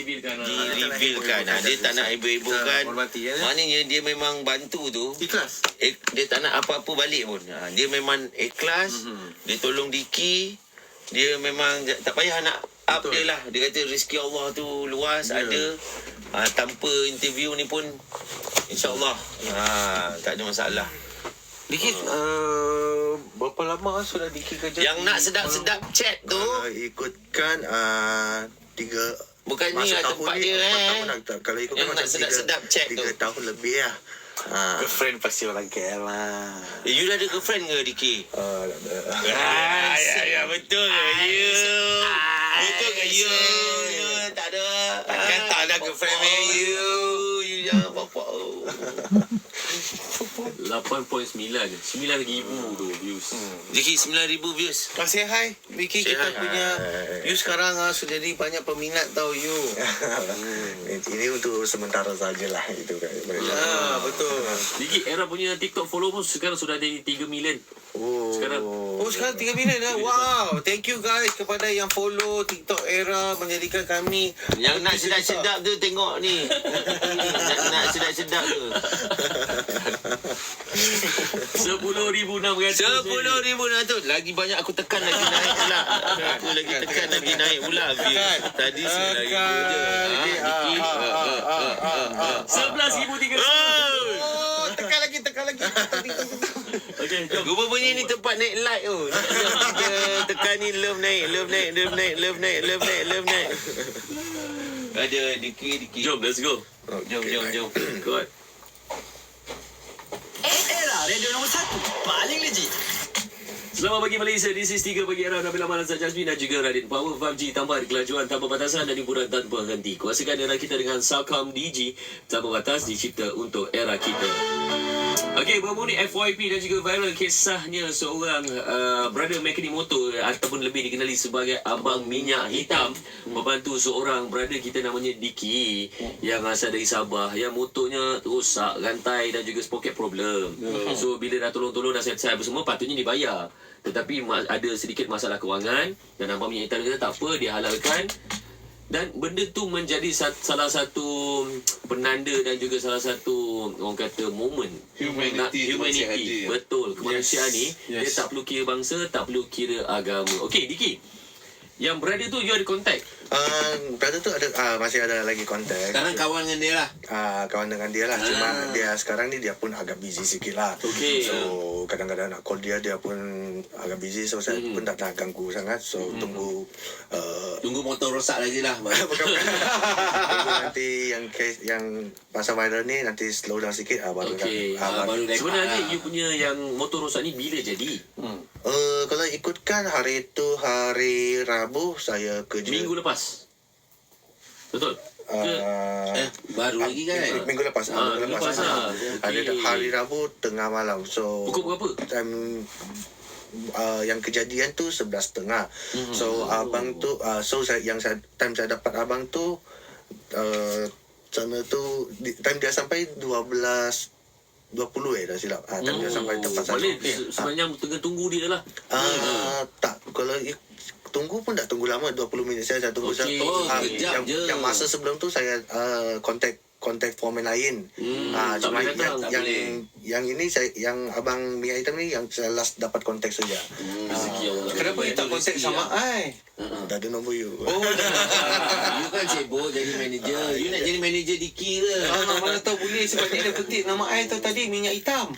Di-revealkan. Dia tak nak hibur-hiburkan. Maknanya dia memang bantu tu. Ikhlas. Dia tak nak apa-apa balik pun. Dia memang ikhlas. Dia tolong Diki. Dia memang tak payah nak up dia lah. Dia kata rezeki Allah tu luas, ada. Tanpa interview ni pun InsyaAllah tak ada masalah. Diki, berapa lama sudah Diki kerja? Yang nak sedap-sedap chat tu ikutkan 3 bukan ni lah tempat dia kalau ikutkan yang macam nak sedap-sedap chat 3 tu. tahun lebih lah. Girlfriend pasti orang KL lah. You dah ada girlfriend ke Diki? Ya betul ke you? Betul ke you? Tak ada. Kan tak ada girlfriend you. You jangan bapak. 8.9 9,000 tu views. Diki 9,000 views. Say hi Diki, kita punya you sekarang sudah jadi banyak peminat tau you. Ini untuk sementara sajalah itu kan. Betul. Diki, Era punya TikTok follow pun sekarang sudah jadi 3 million. Sekarang. Sekarang 3 million lah. Wow. Thank you guys kepada yang follow TikTok Era, menjadikan kami Yang nak sedap-sedap tu tengok ni. Nak sedap-sedap tu. 10,600. 10,600. Lagi banyak aku tekan lagi naik pula. Aku lagi tekan lagi naik pula view. Tadi 9,000 je. Diki. 11,300. tekan lagi. Okey, jom. Rupa bunyi ni tempat naik like tu. Kita tekan ni love naik. Ada Diki. Jom, let's go. Jom. Good. Era radio nombor 1 paling legit. Selamat pagi Malaysia. This is 3 pagi Era, Nabila Malazan Jazmin dan juga Radin Power 5G, tambah kelajuan tanpa batasan dan hiburan tanpa henti. Kuasakan era kita dengan Salcom DG tanpa batas, dicipta untuk era kita. Okey, baru ni FYP dan juga viral kisahnya seorang brother mekanik motor ataupun lebih dikenali sebagai Abang Minyak Hitam membantu seorang brother kita namanya Diki yang asal dari Sabah, yang motornya rosak, rantai dan juga sprocket problem. So bila dah tolong-tolong dah set-set apa semua, patutnya dibayar. Tetapi ada sedikit masalah kewangan dan Abang Minyak Hitam kata tak apa, dia halalkan. Dan benda tu menjadi salah satu penanda dan juga salah satu orang kata moment humanity. Betul, kemanusiaan ni dia tak perlu kira bangsa, tak perlu kira agama. Okey Diki, yang brother tu you ada contact? Brother tu ada masih ada lagi kontak. Sekarang kawan dengan dia lah. Kawan dengan dia lah. Cuma dia sekarang ni dia pun agak busy sikit lah. Okey. So kadang-kadang nak call dia pun agak busy. So saya pun tak nak ganggu sangat. So tunggu Motor rosak lagi lah. tunggu nanti yang case yang pasal viral ni nanti slow down sikit baru Okey. baru Sebenarnya you punya yang motor rosak ni bila jadi? kalau ikutkan hari tu hari Rabu saya kerja. Minggu lepas. Betul? Baru lagi kan? Minggu lepas. Minggu lepas lah. Hari Rabu tengah malam. So Pukul berapa? Time yang kejadian tu 11.30. So abang tu time saya dapat abang tu sana tu time dia sampai 12:20 dah silap. Time dia sampai tempat saya. Boleh sebenarnya tengah tunggu dia lah. Tak, kalau tunggu pun tak tunggu lama, 20 minit saya tunggu. Okey. Yang masa sebelum tu saya kontak foreman lain. Cuma yang ini yang Abang Minyak Hitam ni yang saya last dapat kontak saja. Kenapa you tak kontak sama I? Dah ada nombor you. You kan sibuk jadi manager. You nak jadi manager Diki ke? Mana tahu boleh sebab dia ada petik nama I tu tadi Minyak Hitam.